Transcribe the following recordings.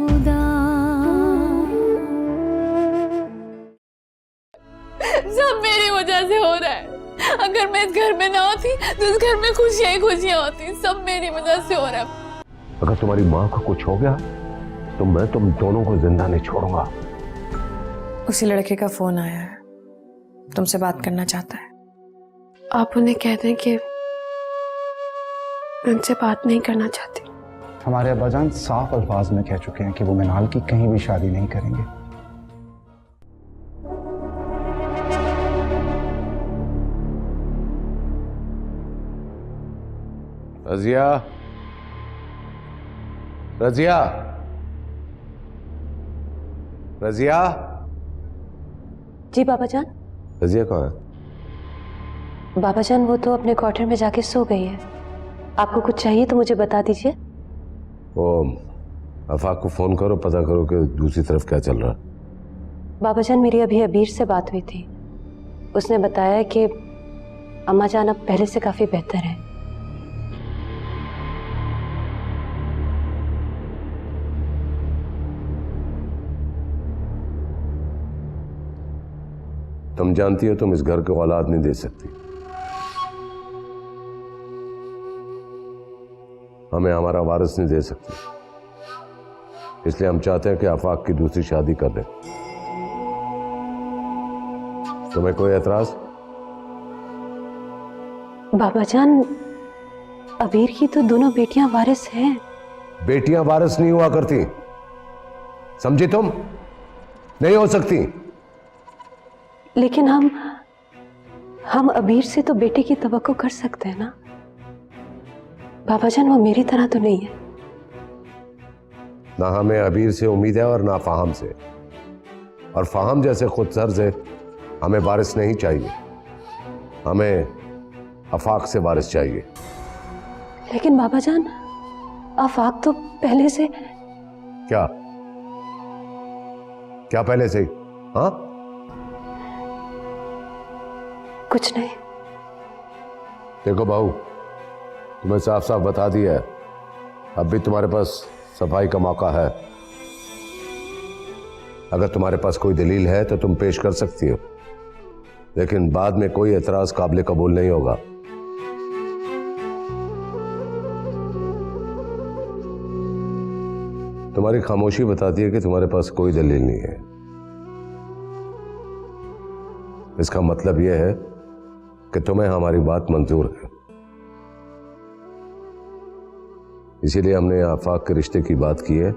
खुदा। सब मेरी वजह से हो रहा है। अगर मैं इस घर में ना होती तो इस घर में खुशियां ही खुशियां होती। सब मेरी वजह से हो रहा है। अगर तुम्हारी माँ को कुछ हो गया तो मैं तुम दोनों को जिंदा नहीं छोड़ूंगा। उसी लड़के का फोन आया है, तुमसे बात करना चाहता है। आप उन्हें कह दें कि मैं उनसे बात नहीं करना चाहती। हमारे अब्बाजान साफ अल्फाज में कह चुके हैं कि वो मिनाल की कहीं भी शादी नहीं करेंगे। रजिया, रजिया, रजिया। जी बाबा जान। रजिया कहाँ है? बाबा जान वो तो अपने क्वार्टर में जाके सो गई है। आपको कुछ चाहिए तो मुझे बता दीजिए। वो आफाक को फोन करो, पता करो कि दूसरी तरफ क्या चल रहा है। बाबा जान मेरी अभी अबीर से बात हुई थी। उसने बताया कि अम्मा जान अब पहले से काफी बेहतर है। तुम जानती हो तुम इस घर को औलाद नहीं दे सकती। हमें हमारा वारिस नहीं दे सकती, इसलिए हम चाहते हैं कि आफाक की दूसरी शादी कर दें। तुम्हें कोई एतराज? बाबा जान अबीर की तो दोनों बेटियां वारिस हैं। बेटियां वारिस नहीं हुआ करती, समझी तुम? नहीं हो सकती। लेकिन हम अबीर से तो बेटे की तवक्को कर सकते हैं ना। बाबा जान वो मेरी तरह तो नहीं है। ना हमें अबीर से उम्मीद है और ना फाहम से। और फाहम जैसे खुद सर्ज है, हमें वारिस नहीं चाहिए, हमें आफाक से वारिस चाहिए। लेकिन बाबा जान आफाक तो पहले से। क्या क्या पहले से? हाँ, कुछ नहीं। देखो बहू, तुम्हें साफ साफ बता दिया है, अब भी तुम्हारे पास सफाई का मौका है। अगर तुम्हारे पास कोई दलील है तो तुम पेश कर सकती हो, लेकिन बाद में कोई एतराज काबिल कबूल नहीं होगा। तुम्हारी खामोशी बताती है कि तुम्हारे पास कोई दलील नहीं है। इसका मतलब यह है कि तुम्हें हमारी बात मंजूर है। इसीलिए हमने आफाक के रिश्ते की बात की है।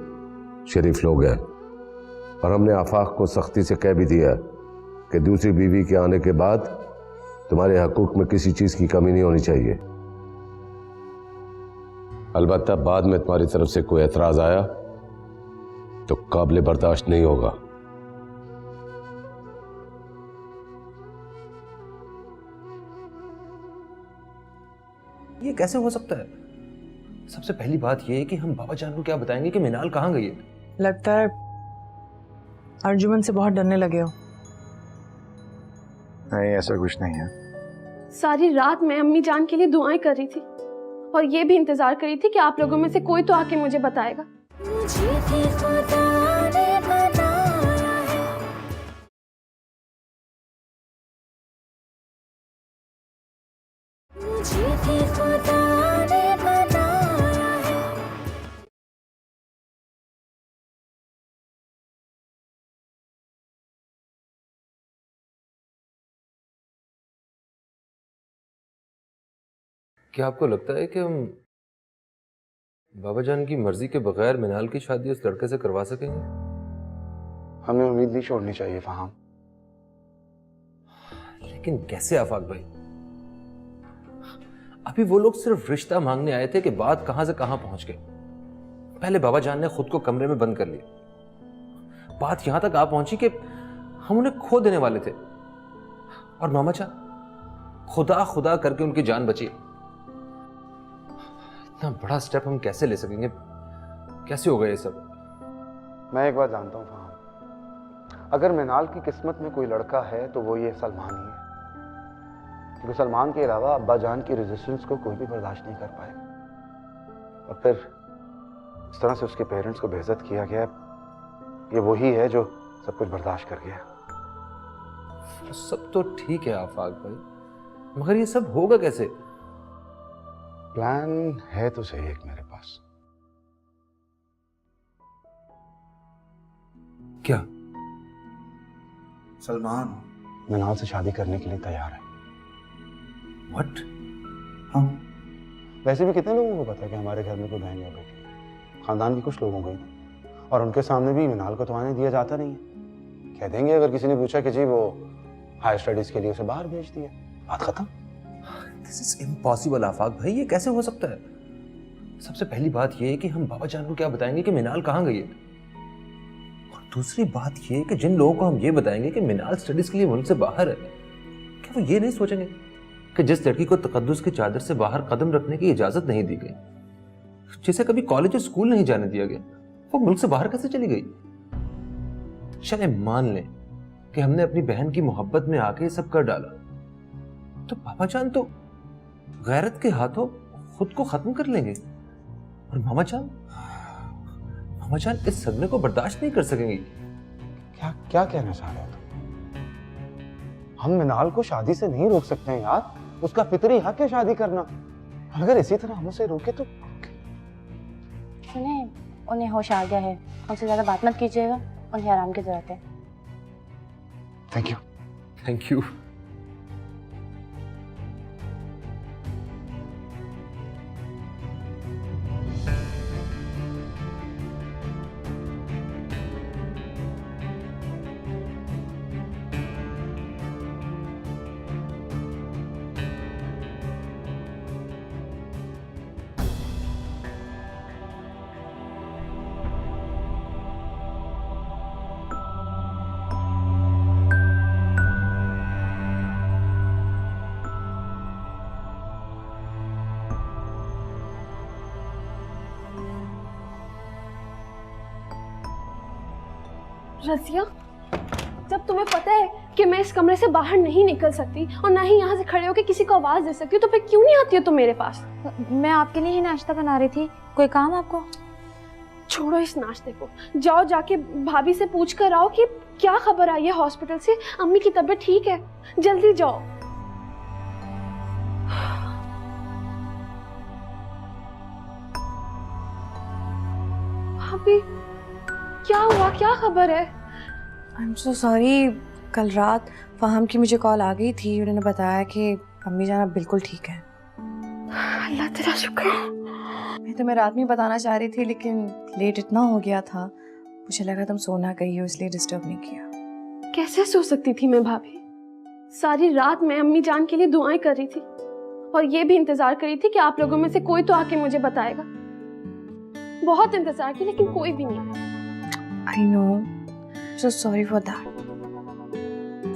शरीफ लोग हैं और हमने आफाक को सख्ती से कह भी दिया कि दूसरी बीवी के आने के बाद तुम्हारे हकूक में किसी चीज की कमी नहीं होनी चाहिए। अलबत्ता बाद में तुम्हारी तरफ से कोई एतराज आया तो काबिल बर्दाश्त नहीं होगा। ये कैसे हो सकता है? सबसे पहली बात यह है कि हम बाबा जान को क्या बताएंगे कि मिनाल कहाँ गई है? लगता है अर्जुमन से बहुत डरने लगे हो। नहीं, ऐसा कुछ नहीं है। सारी रात मैं अम्मी जान के लिए दुआएं कर रही थी और ये भी इंतजार कर रही थी कि आप लोगों में से कोई तो आके मुझे बताएगा। मुझे भी खुदा ने बनाया है। मुझे भी खुदा ने बनाया है। क्या आपको लगता है कि हम बाबा जान की मर्जी के बगैर मिनाल की शादी उस लड़के से करवा सकेंगे? हमें उम्मीद नहीं छोड़नी चाहिए फाहम। लेकिन कैसे आफाक भाई? अभी वो लोग सिर्फ रिश्ता मांगने आए थे कि बात कहां से कहां पहुंच गई। पहले बाबा जान ने खुद को कमरे में बंद कर लिया। बात यहां तक आ पहुंची कि हम उन्हें खो देने वाले थे और मामा जान खुदा खुदा करके उनकी जान बची। इतना बड़ा स्टेप हम कैसे ले सकेंगे? कैसे होगा ये सब? मैं एक बात जानता हूँ फाहम, अगर मिनाल की किस्मत में कोई लड़का है तो वो ये सलमान ही है, क्योंकि सलमान के अलावा अब्बा जान की रेजिस्टेंस को कोई भी बर्दाश्त नहीं कर पाएगा। और फिर इस तरह से उसके पेरेंट्स को बेइज्जत किया गया, ये वही है जो सब कुछ बर्दाश्त कर गया। सब तो ठीक है आफाक भाई, मगर ये सब होगा कैसे? प्लान है तो सही एक मेरे पास। क्या? सलमान मिनाल से शादी करने के लिए तैयार है। व्हाट? हाँ, वैसे भी कितने लोगों को पता है कि हमारे घर में कोई बहन या बेटी है। खानदान की कुछ लोगों को ही, और उनके सामने भी मिनाल को तो आने दिया जाता नहीं है। कह देंगे अगर किसी ने पूछा कि जी वो हायर स्टडीज के लिए उसे बाहर भेज दिया, बात खत्म। दिस इज इम्पॉसिबल आफाक भाई, ये कैसे हो सकता है? सबसे पहली बात ये है कि हम बाबा जान को क्या बताएंगे कि मिनाल कहाँ गई है, और दूसरी बात ये है कि जिन लोगों को हम ये बताएंगे कि मिनाल स्टडीज के लिए मुल्क से बाहर है, क्या वो ये नहीं सोचेंगे कि जिस लड़की को तकद्दुस की चादर से बाहर कदम रखने की इजाजत नहीं दी गई, जिसे कभी कॉलेज और स्कूल नहीं जाने दिया गया, वो मुल्क से बाहर कैसे चली गई? चले मान लें कि हमने अपनी बहन की मोहब्बत में आके ये सब कर डाला, तो बाबा जान तो गैरत के हाथों खुद को खत्म कर लेंगे, और मामा जान इस सदमे को बर्दाश्त नहीं कर सकेंगी। क्या क्या कहना चाह रहे हो तुम? हम मिनाल को शादी से नहीं रोक सकते हैं यार, उसका फितरी हक है शादी करना। अगर इसी तरह हम उसे रोके तो। सुने, उन्हें होश आ गया है, उनसे ज्यादा बात मत कीजिएगा, उन्हें आराम की जरूरत है। Thank you. Thank you. Razia, जब तुम्हें पता है कि मैं इस कमरे से बाहर नहीं निकल सकती और ना ही यहाँ से खड़े होकर किसी को आवाज दे सकती हूँ, तो फिर क्यों नहीं आती हो तुम मेरे पास? मैं आपके लिए ही नाश्ता बना रही थी, कोई काम आपको? छोड़ो इस नाश्ते को, जाओ जाके भाभी से पूछ कर आओ कि क्या खबर आई है हॉस्पिटल से, अम्मी की तबीयत ठीक है, जल्दी जाओ। भाभी क्या हुआ, क्या खबर है? आई एम सो सॉरी, कल रात फहम की मुझे कॉल आ गई थी, उन्होंने बताया कि अम्मी जान अब बिल्कुल ठीक है। अल्लाह तेरा शुक्र है। मैं तुम्हें रात में बताना चाह रही थी, लेकिन लेट इतना हो गया था, मुझे लगा तुम सोना गई हो, इसलिए डिस्टर्ब नहीं किया। कैसे सो सकती थी मैं भाभी? सारी रात मैं अम्मी जान के लिए दुआएं कर रही थी और ये भी इंतजार कर रही थी कि आप लोगों में से कोई तो आके मुझे बताएगा। बहुत इंतजार की लेकिन कोई भी नहीं आया। I know, so sorry for that.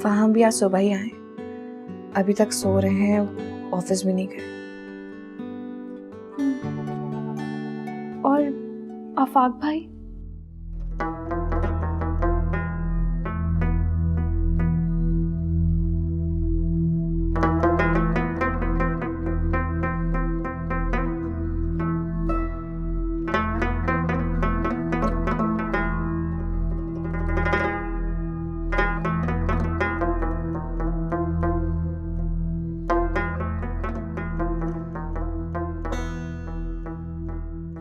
फहम भी आज सुबह ही आए, अभी तक सो रहे हैं, ऑफिस में नहीं गए। और आफाक भाई?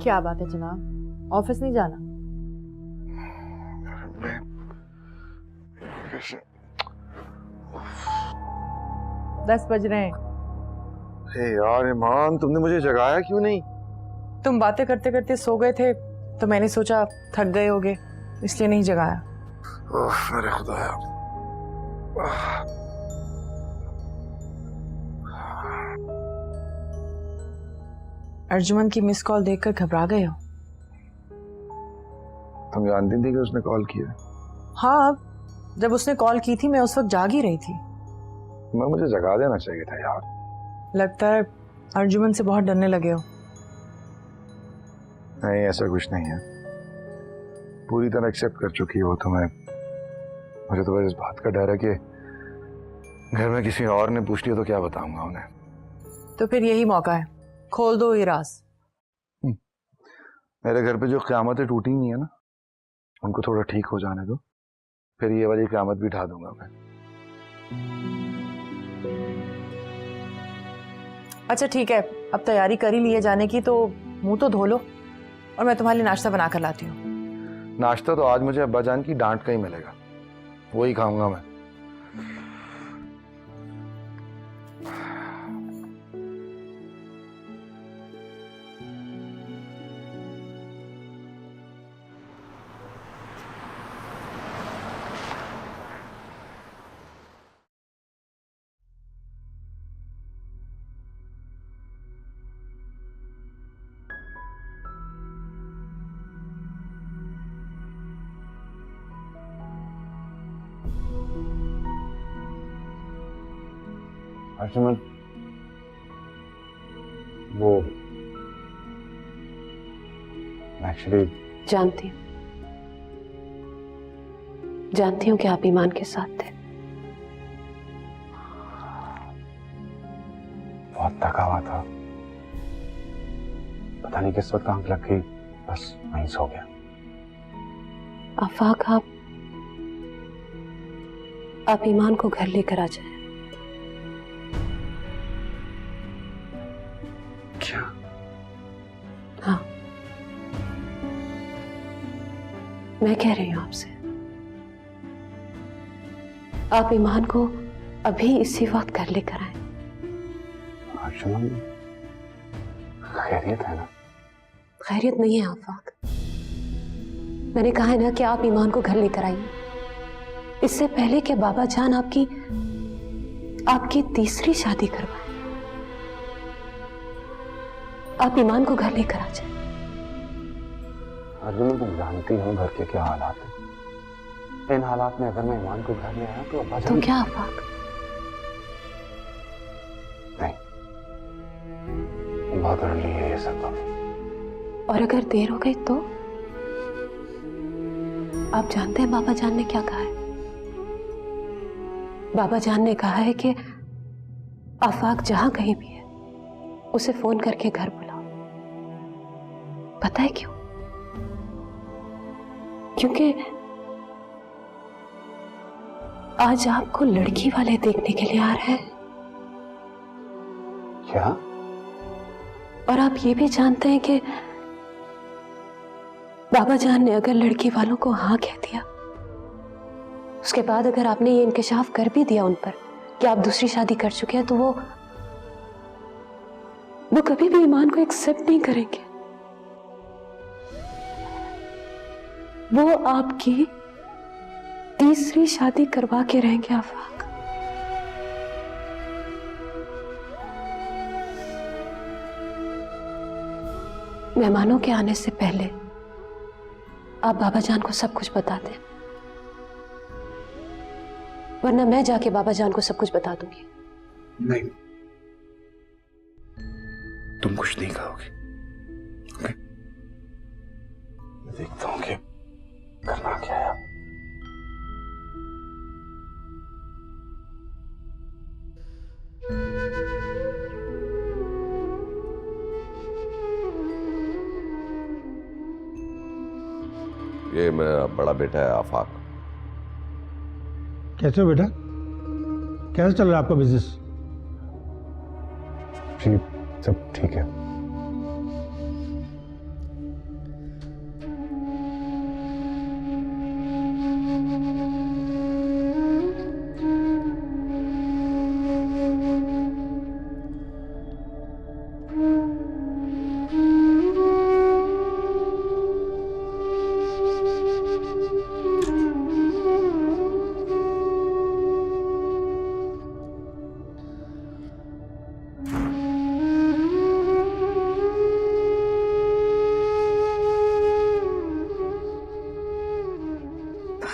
क्या बात है जनाब, ऑफिस नहीं जाना? दस बज रहे हैं। हे यार ईमान, तुमने मुझे जगाया क्यों नहीं? तुम बातें करते करते सो गए थे, तो मैंने सोचा थक गए होगे, इसलिए नहीं जगाया। अरे खुदाया। अर्जुमन की मिस कॉल देखकर घबरा गए हो? तुम जानती थी कि उसने कॉल किया? हाँ, जब उसने कॉल की थी मैं उस वक्त जाग ही रही थी। मैं मुझे जगा देना चाहिए था यार। लगता है अर्जुमन से बहुत डरने लगे हो। नहीं, ऐसा कुछ नहीं है, पूरी तरह एक्सेप्ट कर चुकी हो तुम्हें। मुझे तो बस इस बात का डर है कि घर में किसी और ने पूछ लिया तो क्या बताऊंगा उन्हें। तो फिर यही मौका है, खोल दो ये राज। मेरे घर पे जो क़यामतें टूटी नहीं है ना, उनको थोड़ा ठीक हो जाने दो, फिर ये वाली क़यामत भी ढा दूंगा मैं। अच्छा ठीक है, अब तैयारी कर ही लिए जाने की, तो मुंह तो धो लो और मैं तुम्हारे लिए नाश्ता बना कर लाती हूँ। नाश्ता तो आज मुझे अब्बा जान की डांट का ही मिलेगा, वही खाऊंगा मैं। अर्जुमन, वो एक्चुअली जानती हूँ कि आप ईमान के साथ थे। बहुत थका हुआ था, पता नहीं किस वक्त आंख लग गई, बस वहीं सो गया। आफाक, आप ईमान को घर लेकर आ जाए। क्या? हाँ, मैं कह रही हूं आपसे, आप ईमान को अभी इसी वक्त घर लेकर आए। अर्जुमन, खैरियत है ना? खैरियत नहीं है आफाक, मैंने कहा है ना कि आप ईमान को घर लेकर आइए, इससे पहले कि बाबा जान आपकी तीसरी शादी करवाए। आप ईमान को घर लेकर आ जाए। अर्जुन, तुम जानती हो घर के क्या हालात हैं। इन हालात में अगर मैं ईमान को घर ले आया तो अब्बा जान। तो क्या आफाक? नहीं, बहुत अर्ली है ये सब। और अगर देर हो गई तो? आप जानते हैं बाबा जान ने क्या कहा है? बाबा जान ने कहा है कि आफाक जहां कहीं भी है उसे फोन करके घर बुलाओ। पता है क्यों? क्योंकि आज आपको लड़की वाले देखने के लिए आ रहे हैं। क्या? और आप ये भी जानते हैं कि बाबा जान ने अगर लड़की वालों को हाँ कह दिया, उसके बाद अगर आपने ये इंकशाफ कर भी दिया उन पर कि आप दूसरी शादी कर चुके हैं, तो वो कभी भी ईमान को एक्सेप्ट नहीं करेंगे। वो आपकी तीसरी शादी करवा के रहेंगे आफाक। मेहमानों के आने से पहले आप बाबा जान को सब कुछ बता दें, वरना मैं जाके बाबा जान को सब कुछ बता दूंगी। नहीं, तुम कुछ नहीं कहोगे। ओके? मैं देखता हूं कि करना क्या है। ये मेरा बड़ा बेटा है आफाक। कैसे हो बेटा? कैसे चल रहा है आपका बिजनेस? जी सब ठीक है।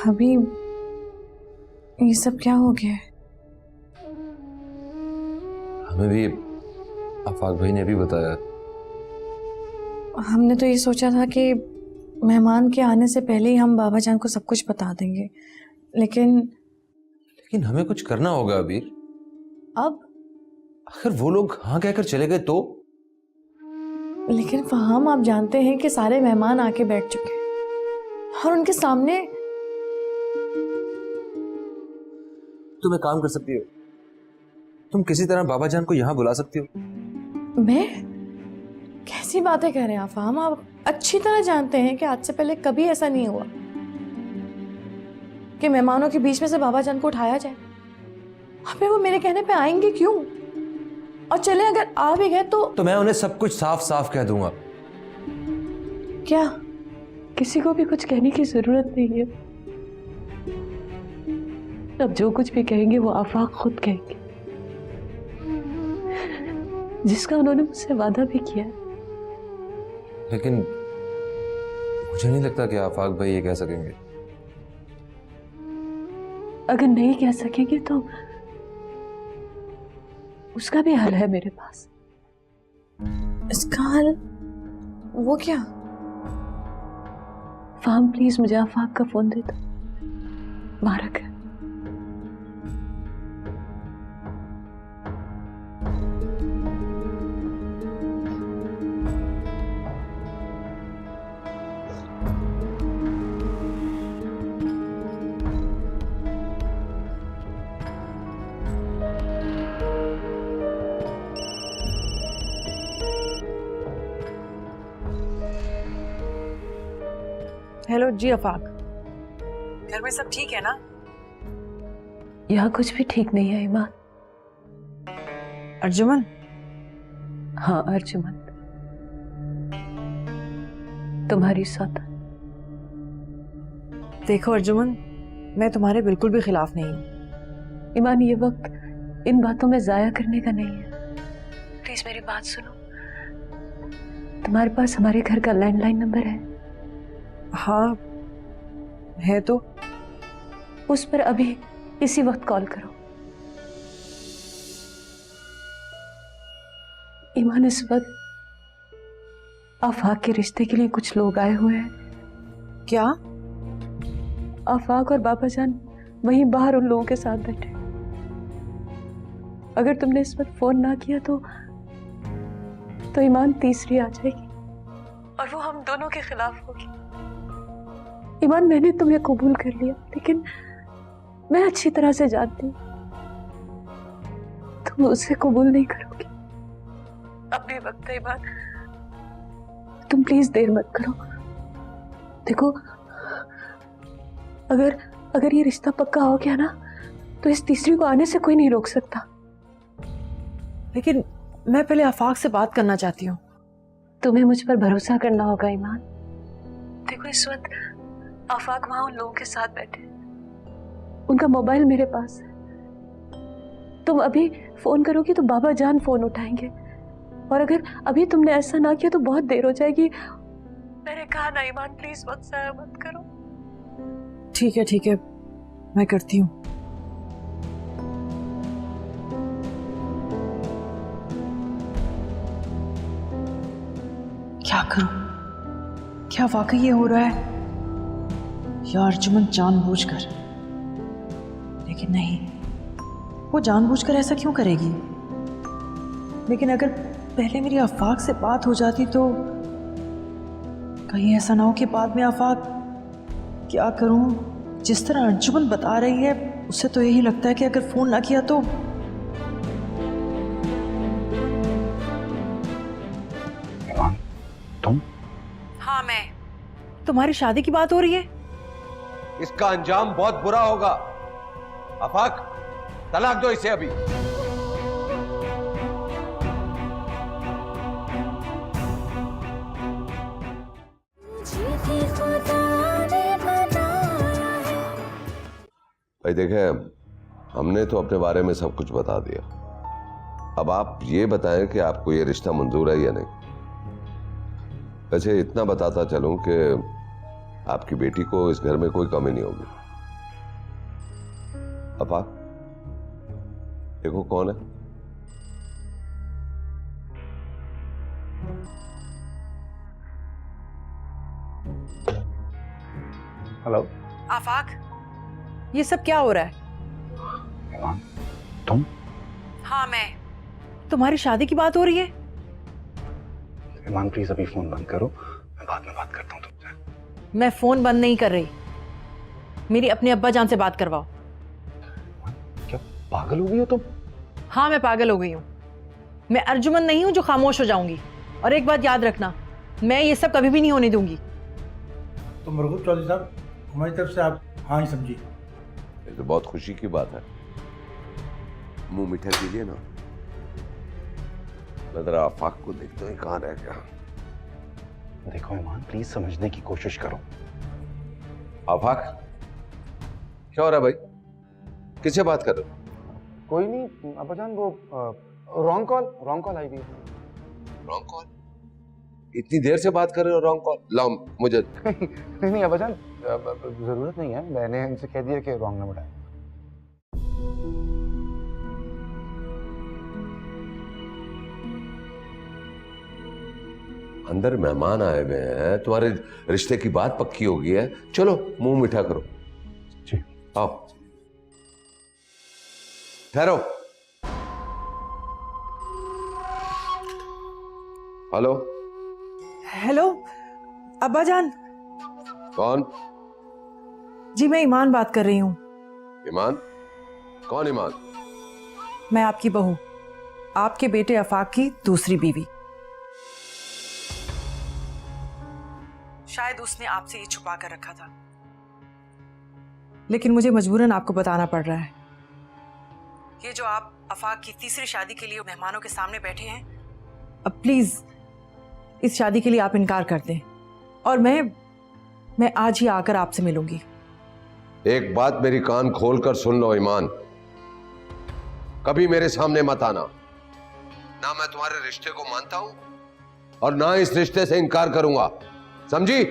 भाभी, ये सब क्या हो गया है? हमें भी आफाक भाई ने भी बताया। हमने तो ये सोचा था कि मेहमान के आने से पहले ही हम बाबा जान को सब कुछ बता देंगे, लेकिन हमें कुछ करना होगा अबीर। अब अगर वो लोग हाँ कहकर चले गए तो? लेकिन फहाम, आप जानते हैं कि सारे मेहमान आके बैठ चुके हैं और उनके सामने। तुम एक काम कर सकती हो, तुम किसी तरह बाबा जान को यहाँ बुला सकती हो। मैं? कैसी बातें कर रहे हैं आप फहाम? आप अच्छी तरह जानते हैं कि आज से पहले कभी ऐसा नहीं हुआ कि मेहमानों के बीच में से बाबा जान को उठाया जाए। अबे वो मेरे कहने पे आएंगे क्यों? और चले अगर आ भी गए तो मैं उन्हें सब कुछ साफ साफ कह दूंगा। क्या? किसी को भी कुछ कहने की जरूरत नहीं है। अब जो कुछ भी कहेंगे वो आफाक खुद कहेंगे, जिसका उन्होंने मुझसे वादा भी किया है। लेकिन मुझे नहीं लगता कि आफाक भाई ये कह सकेंगे। अगर नहीं कह सकेंगे तो उसका भी हल है मेरे पास। इसका हल? वो क्या? फाहम प्लीज मुझे आफाक का फोन दे दो। वहां रख। हेलो जी आफाक, घर में सब ठीक है ना? यहाँ कुछ भी ठीक नहीं है ईमान। अर्जुमन? हाँ अर्जुमन, तुम्हारी सौता। देखो अर्जुमन, मैं तुम्हारे बिल्कुल भी खिलाफ नहीं हूँ। ईमान, ये वक्त इन बातों में जाया करने का नहीं है। प्लीज मेरी बात सुनो। तुम्हारे पास हमारे घर का लैंडलाइन नंबर है? हाँ है। तो उस पर अभी इसी वक्त कॉल करो। ईमान, इस वक्त आफाक के रिश्ते के लिए कुछ लोग आए हुए हैं। क्या? आफाक और बाबा जान वहीं बाहर उन लोगों के साथ बैठे। अगर तुमने इस वक्त फोन ना किया तो ईमान तीसरी आ जाएगी और वो हम दोनों के खिलाफ होगी। ईमान, मैंने तुम्हें कबूल कर लिया, लेकिन मैं अच्छी तरह से जानती हूँ तुम उसे कबूल नहीं करोगी। अब भी वक्त है ईमान, तुम प्लीज देर मत करो। देखो, अगर ये रिश्ता पक्का हो गया ना तो इस तीसरी को आने से कोई नहीं रोक सकता। लेकिन मैं पहले आफाक से बात करना चाहती हूँ। तुम्हें मुझ पर भरोसा करना होगा ईमान। देखो, इस वक्त आफाक वहां उन लोगों के साथ बैठे, उनका मोबाइल मेरे पास है। तुम अभी फोन करोगी तो बाबा जान फोन उठाएंगे, और अगर अभी तुमने ऐसा ना किया तो बहुत देर हो जाएगी। मैंने कहा ना ईमान, प्लीज वक्त जाया मत करो। ठीक है, मैं करती हूँ। क्या करूं? क्या वाकई ये हो रहा है या अर्जुमन जानबूझकर? लेकिन नहीं, वो जानबूझकर ऐसा क्यों करेगी? लेकिन अगर पहले मेरी आफाक से बात हो जाती तो कहीं ऐसा ना हो कि बाद में आफाक। क्या करूं? जिस तरह अर्जुमन बता रही है उससे तो यही लगता है कि अगर फोन ना किया तो। तुम? हाँ मैं। तुम्हारी शादी की बात हो रही है? इसका अंजाम बहुत बुरा होगा। आफाक, तलाक दो इसे अभी। मुझे खुदा ने बनाया है। भाई देखें, हमने तो अपने बारे में सब कुछ बता दिया। अब आप ये बताएं कि आपको ये रिश्ता मंजूर है या नहीं। वैसे इतना बताता चलूं कि आपकी बेटी को इस घर में कोई कमी नहीं होगी। अफाक, देखो कौन है। हेलो आफाक, ये सब क्या हो रहा है? तुम? हाँ मैं। तुम्हारी शादी की बात हो रही है? ईमान प्लीज अभी फोन बंद करो, मैं बाद में बात करता हूँ तुमसे। मैं फोन बंद नहीं कर रही, मेरी अपने अब्बा जान से बात करवाओ। क्या पागल हो गई हो तुम? हाँ मैं पागल हो गई हूँ। मैं अर्जुमन नहीं हूँ जो खामोश हो जाऊंगी। और एक बात याद रखना, मैं ये सब कभी भी नहीं होने दूंगी। तो मरगूब चौधरी साहब, हमारी तरफ से आप हाँ ही समझिए। ये तो बहुत खुशी की बात है, मुंह मीठा कीजिए ना। मैं जरा आफाक को देखता हूँ कहाँ रह गया। देखो ईमान प्लीज समझने की कोशिश करो। आफाक क्या हो रहा है भाई, किससे बात कर रहे हो? कोई नहीं अब्बाजान, वो रॉन्ग कॉल आई हुई है। Wrong call? इतनी देर से बात कर रहे हो रॉन्ग कॉल? लाओ मुझे। नहीं अब्बाजान, जरूरत नहीं है, मैंने इनसे कह दिया कि रॉन्ग नंबर आया। अंदर मेहमान आए हुए हैं, तुम्हारे रिश्ते की बात पक्की हो गई है, चलो मुंह मीठा करो। जी आओ, ठहरो। हेलो हेलो अब्बा जान। कौन? जी मैं ईमान बात कर रही हूँ। ईमान? कौन ईमान? मैं आपकी बहू, आपके बेटे आफाक की दूसरी बीवी। शायद उसने आपसे ये छुपा कर रखा था, लेकिन मुझे मजबूरन आपको बताना पड़ रहा है। ये जो आप आफाक की तीसरी शादी के लिए मेहमानों के सामने बैठे हैं, अब प्लीज इस शादी के लिए आप इनकार कर दें और मैं आज ही आकर आपसे मिलूंगी। एक बात मेरी कान खोलकर सुन लो ईमान, कभी मेरे सामने मत आना। ना मैं तुम्हारे रिश्ते को मानता हूं और ना इस रिश्ते से इनकार करूंगा, समझी?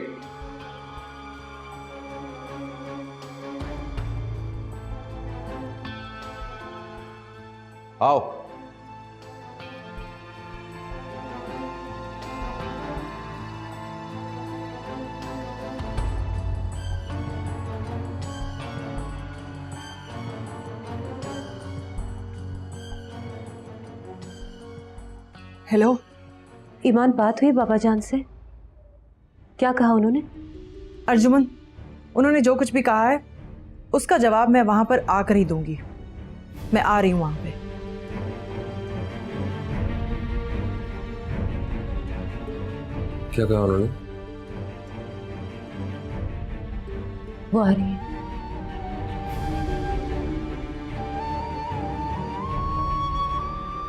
आओ। हेलो ईमान, बात हुई बाबा जान से? क्या कहा उन्होंने? अर्जुमन, उन्होंने जो कुछ भी कहा है उसका जवाब मैं वहां पर आकर ही दूंगी। मैं आ रही हूं वहां पे। क्या कहा उन्होंने? वो आ रही है।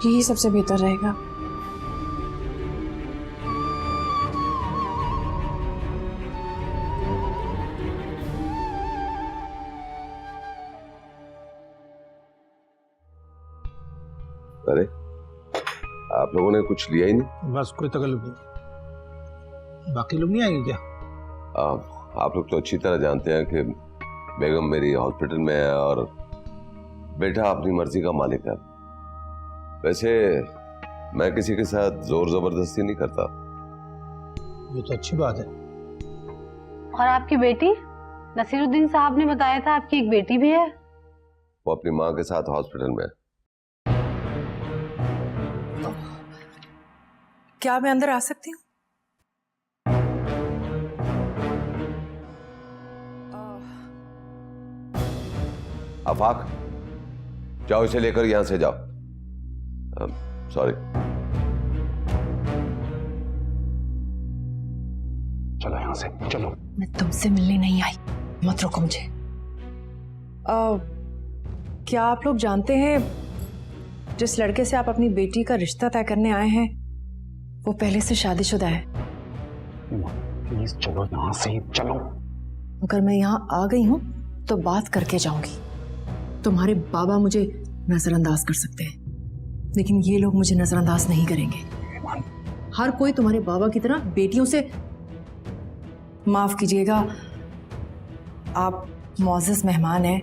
यही सबसे बेहतर रहेगा। अरे आप लोगों ने कुछ लिया ही नहीं? बस कोई तकलीफ नहीं। बाकी लोग नहीं आएंगे क्या? आप लोग तो अच्छी तरह जानते हैं कि बेगम मेरी हॉस्पिटल में है और बेटा अपनी मर्जी का मालिक है। वैसे मैं किसी के साथ जोर जबरदस्ती नहीं करता। ये तो अच्छी बात है। और आपकी बेटी? नसीरुद्दीन साहब ने बताया था आपकी एक बेटी भी है। वो अपनी माँ के साथ हॉस्पिटल में है। क्या मैं अंदर आ सकती हूँ? आफाक जाओ, इसे लेकर यहां से जाओ। सॉरी। चलो यहां से चलो। मैं तुमसे मिलने नहीं आई, मत रोको मुझे। क्या आप लोग जानते हैं जिस लड़के से आप अपनी बेटी का रिश्ता तय करने आए हैं वो पहले से शादीशुदा है? प्लीज चलो यहां से, चलो। अगर मैं यहाँ आ गई हूँ तो बात करके जाऊंगी। तुम्हारे बाबा मुझे नजरअंदाज कर सकते हैं, लेकिन ये लोग मुझे नजरअंदाज नहीं करेंगे। हर कोई तुम्हारे बाबा की तरह बेटियों से, माफ कीजिएगा, आप मुअज़्ज़ज़ मेहमान हैं।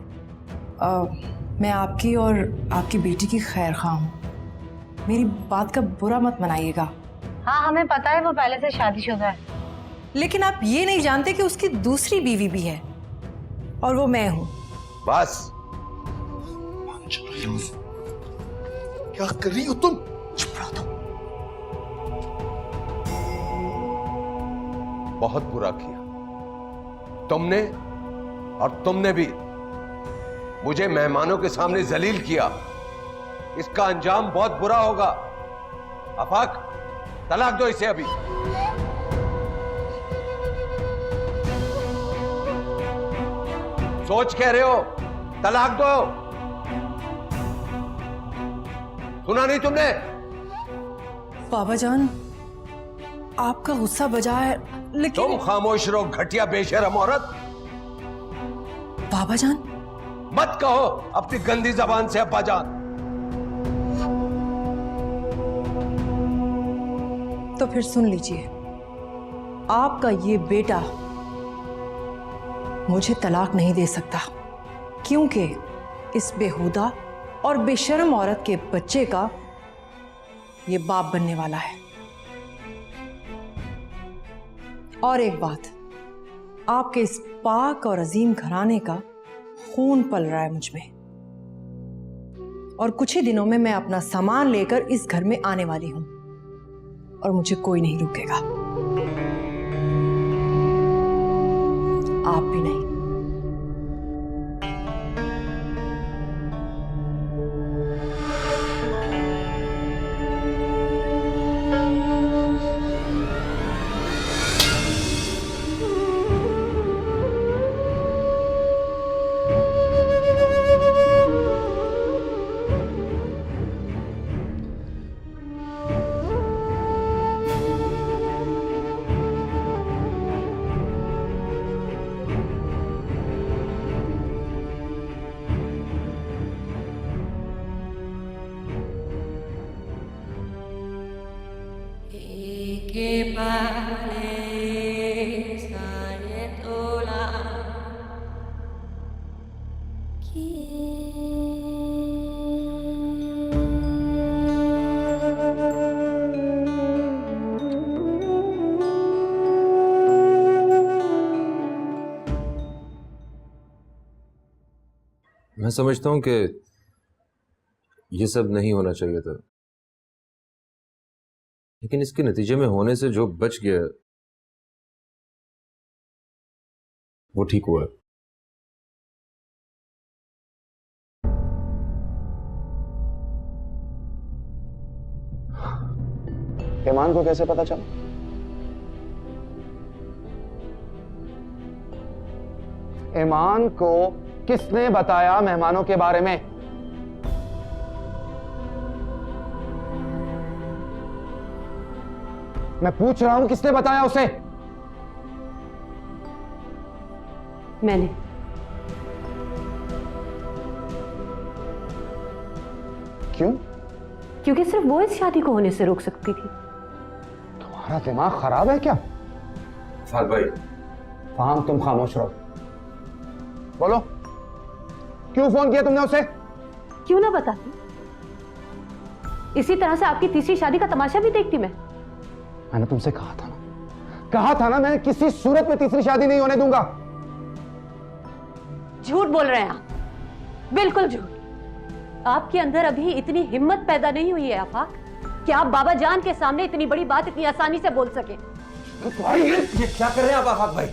मैं आपकी और आपकी बेटी की खैर खा हूँ। मेरी बात का बुरा मत मनाइएगा। हाँ हमें पता है वो पहले से शादीशुदा है। लेकिन आप ये नहीं जानते कि उसकी दूसरी बीवी भी है और वो मैं हूँ। बस। क्या कर रही हो तुम? चुप रहो तुम। बहुत बुरा किया। तुमने और तुमने भी मुझे मेहमानों के सामने जलील किया। इसका अंजाम बहुत बुरा होगा। आफाक, तलाक दो इसे अभी। सोच कह रहे हो? तलाक दो। सुना नहीं तुमने? बाबा जान, आपका गुस्सा बजा है, लेकिन तुम खामोश रहो, घटिया बेशरम औरत। बाबा जान, मत कहो अपनी गंदी जबान से अब्बा जान। तो फिर सुन लीजिए, आपका ये बेटा मुझे तलाक नहीं दे सकता, क्योंकि इस बेहुदा और बेशर्म औरत के बच्चे का ये बाप बनने वाला है। और एक बात, आपके इस पाक और अजीम घराने का खून पल रहा है मुझ में, और कुछ ही दिनों में मैं अपना सामान लेकर इस घर में आने वाली हूं, और मुझे कोई नहीं रोकेगा, आप भी नहीं। मैं समझता हूं कि ये सब नहीं होना चाहिए था, लेकिन इसके नतीजे में होने से जो बच गया वो ठीक हुआ। ईमान को कैसे पता चला? ईमान को किसने बताया मेहमानों के बारे में? मैं पूछ रहा हूं, किसने बताया उसे? मैंने। क्यों? क्योंकि सिर्फ वो इस शादी को होने से रोक सकती थी। तुम्हारा दिमाग खराब है क्या? फाद भाई। फाहम, तुम खामोश रहो। बोलो, क्यों फोन किया तुमने उसे? क्यों ना बताती, इसी तरह से आपकी तीसरी शादी का तमाशा भी देखती मैं। मैंने तुमसे कहा था ना, मैं किसी सूरत में तीसरी शादी नहीं होने दूंगा। झूठ बोल रहे हैं आप, बिल्कुल झूठ। आपके अंदर अभी इतनी हिम्मत पैदा नहीं हुई है आफाक कि आप बाबा जान के सामने इतनी बड़ी बात इतनी आसानी से बोल सके। ये क्या कर रहे हैं आप आफाक भाई?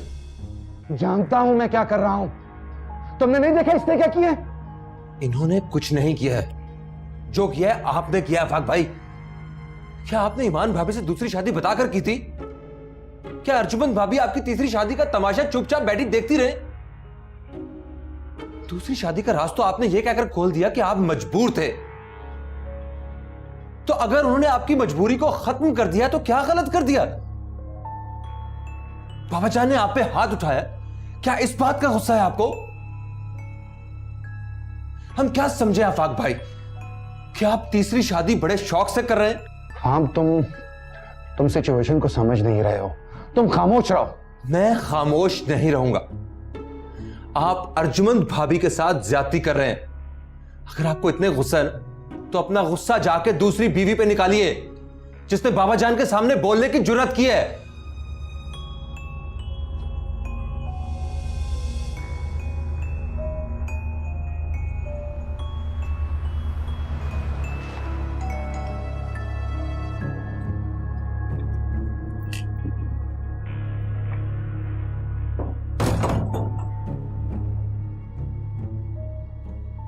जानता हूं मैं क्या कर रहा हूं। तुमने नहीं देखा इसने क्या किया? इन्होंने कुछ नहीं किया है, जो किया है आपने किया आफाक भाई। क्या आपने ईमान भाभी से दूसरी शादी बताकर की थी? क्या अर्जुमंद भाभी आपकी तीसरी शादी का तमाशा चुपचाप बैठी देखती रहे? दूसरी शादी का राज तो आपने यह कहकर खोल दिया कि आप मजबूर थे। तो अगर उन्होंने आपकी मजबूरी को खत्म कर दिया तो क्या गलत कर दिया? बाबा जान ने आप पे हाथ उठाया, क्या इस बात का गुस्सा है आपको? हम क्या समझे आफाक भाई, क्या आप तीसरी शादी बड़े शौक से कर रहे हैं? हाँ, तुम सिचुएशन को समझ नहीं रहे हो। तुम खामोश रहो। मैं खामोश नहीं रहूंगा। आप अर्जुमंद भाभी के साथ ज्यादती कर रहे हैं। अगर आपको इतने गुस्सा है ना, तो अपना गुस्सा जाके दूसरी बीवी पे निकालिए, जिसने बाबा जान के सामने बोलने की जुर्रत की है।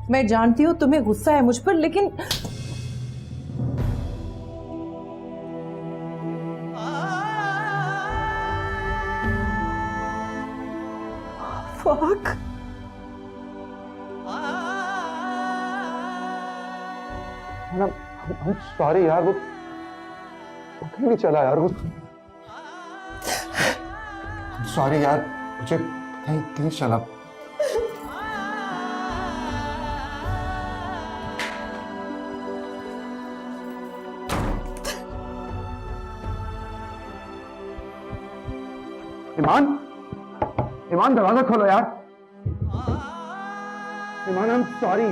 मैं जानती हूँ तुम्हें गुस्सा है मुझ पर, लेकिन आफाक, I'm sorry यार, वो पता ही नहीं चला यार, वो सॉरी यार, मुझे पता ही नहीं चला। ईमान दरवाजा खोलो यार। ईमान, I'm sorry।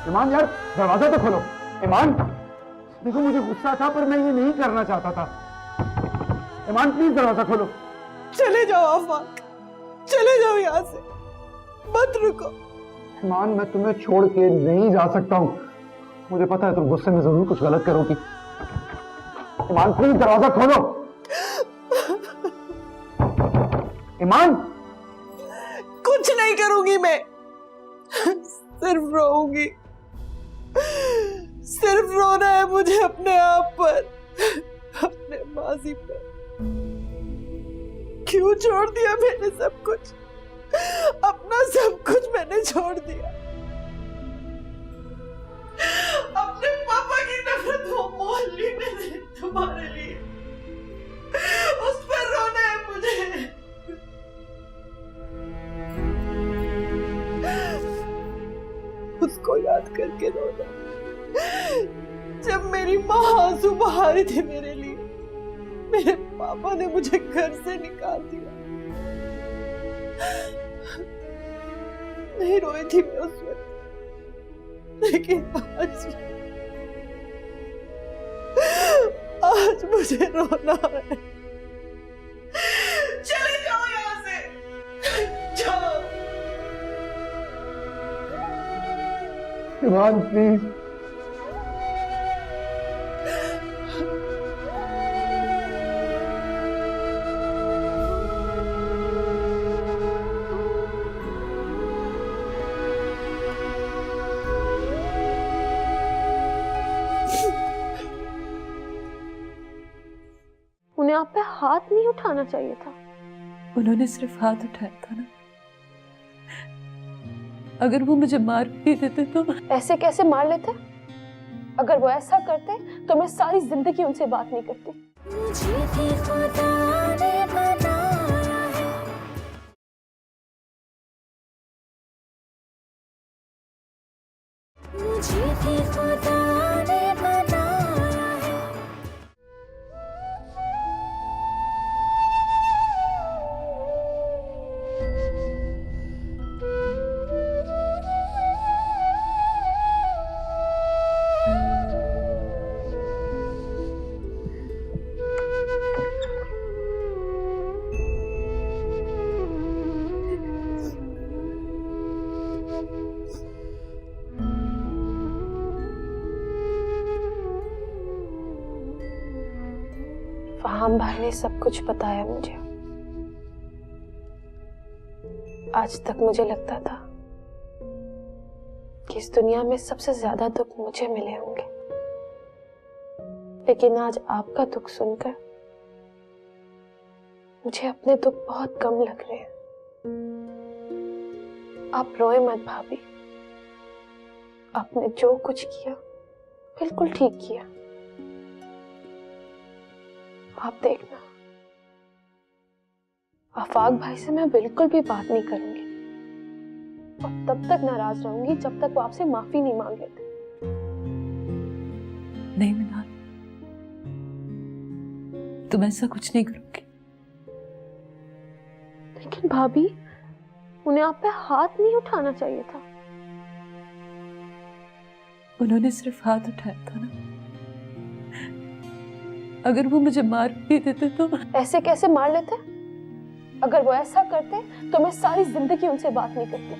ईमान यार, दरवाजा तो खोलो। ईमान, देखो मुझे गुस्सा था पर मैं ये नहीं करना चाहता था। ईमान प्लीज दरवाजा खोलो। चले जाओ आफाक, चले जाओ यहाँ से, मत रुको। ईमान, मैं तुम्हें छोड़ के नहीं जा सकता हूँ। मुझे पता है तुम गुस्से में जरूर कुछ गलत करोगी। ईमान प्लीज दरवाजा खोलो। ईमान, कुछ नहीं करूंगी मैं, सिर्फ रोऊंगी। सिर्फ रोना है मुझे अपने आप पर, अपने माजी पर। क्यों छोड़ दिया मैंने सब कुछ, अपना सब कुछ मैंने छोड़ दिया। अपने पापा की नफरत वो मोल ली मैंने तुम्हारे लिए, उस पर रोना है मुझे। उसको याद करके रोना, जब मेरी माँ आंसू बहा रही थी मेरे लिए, मेरे पापा ने मुझे घर से निकाल दिया। नहीं रोई थी मैं उस वक्त, लेकिन आज मुझे रोना है। चले जाओ यहाँ से, जाओ। ईमान प्लीज। उन्हें आप पे हाथ नहीं उठाना चाहिए था। उन्होंने सिर्फ हाथ उठाया था ना, अगर वो मुझे मार भी देते तो। ऐसे कैसे मार लेते? अगर वो ऐसा करते तो मैं सारी जिंदगी उनसे बात नहीं करती। मुझे भी खुदा ने बनाया है, मुझे भी खुदा ने बनाया है। फहाम भाई ने सब कुछ बताया मुझे। आज तक मुझे लगता था कि इस दुनिया में सबसे ज्यादा दुख मुझे मिले होंगे, लेकिन आज आपका दुख सुनकर मुझे अपने दुख बहुत कम लग रहे हैं। आप रोए मत भाभी, आपने जो कुछ किया बिल्कुल ठीक किया। आप देखना, आफाक भाई से मैं बिल्कुल भी बात नहीं करूंगी और तब तक नाराज रहूंगी जब तक वो आपसे माफी नहीं मांग लेते। नहीं मिनाल, तुम ऐसा कुछ नहीं करोगे। लेकिन भाभी, उन्हें आप पे हाथ नहीं उठाना चाहिए था। उन्होंने सिर्फ हाथ उठाया था ना, अगर वो मुझे मार भी देते तो। ऐसे कैसे मार लेते? अगर वो ऐसा करते तो मैं सारी जिंदगी उनसे बात नहीं करती।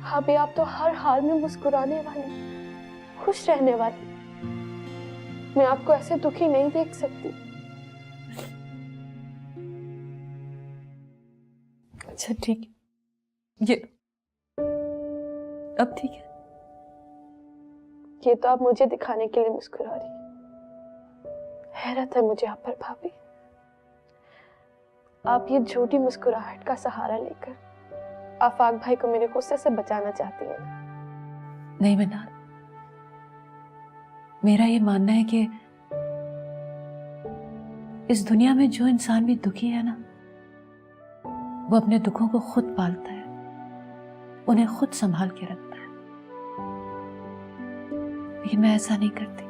भाभी, आप तो हर हाल में मुस्कुराने वाली, खुश रहने वाली। मैं आपको ऐसे दुखी नहीं देख सकती। अच्छा ठीक है, ये अब ठीक है। ये तो आप मुझे दिखाने के लिए मुस्कुरा रही हैं। हैरत है मुझे आप पर भाभी। आप ये झूठी मुस्कुराहट का सहारा लेकर आफाक भाई को मेरे गुस्से से बचाना चाहती हैं। नहीं मिनाल, मेरा ये मानना है कि इस दुनिया में जो इंसान भी दुखी है ना, वो अपने दुखों को खुद पालता है, उन्हें खुद संभाल के रखता है। लेकिन मैं ऐसा नहीं करती।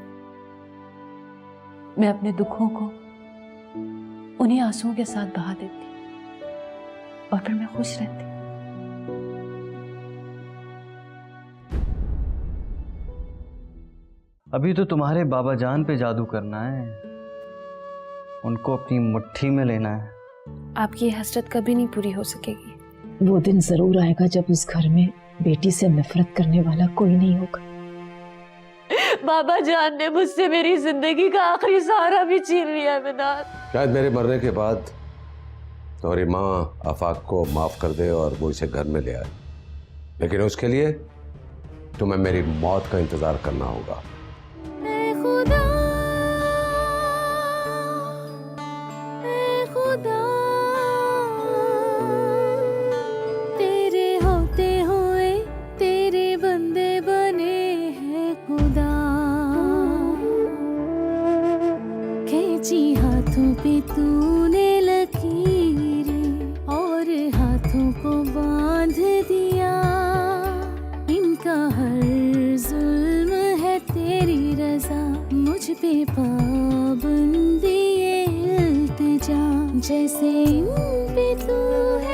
मैं अपने दुखों को उन्हीं आंसुओं के साथ बहा देती और फिर मैं खुश रहती। अभी तो तुम्हारे बाबा जान पे जादू करना है, उनको अपनी मुट्ठी में लेना है। आपकी हसरत कभी नहीं पूरी हो सकेगी। वो दिन जरूर आएगा जब इस घर में बेटी से नफरत करने वाला कोई नहीं होगा। बाबा जान ने मुझसे मेरी जिंदगी का आखिरी सहारा भी छीन लिया है मिनाल। शायद मेरे मरने के बाद तुम्हारी माँ आफाक को माफ कर दे और वो इसे घर में ले आए, लेकिन उसके लिए तुम्हें मेरी मौत का इंतजार करना होगा। ऐ खुदा, ऐ खुदा, तेरे होते हुए तेरे बंदे बने हैं खुदा। खींची हाथों पे तूने लकीरें और हाथों को बांध दिया। इनका हर जुल्म है तेरी रजा, मुझ पे पाबंदी ये इल्तिजा। जैसे इन पे तू है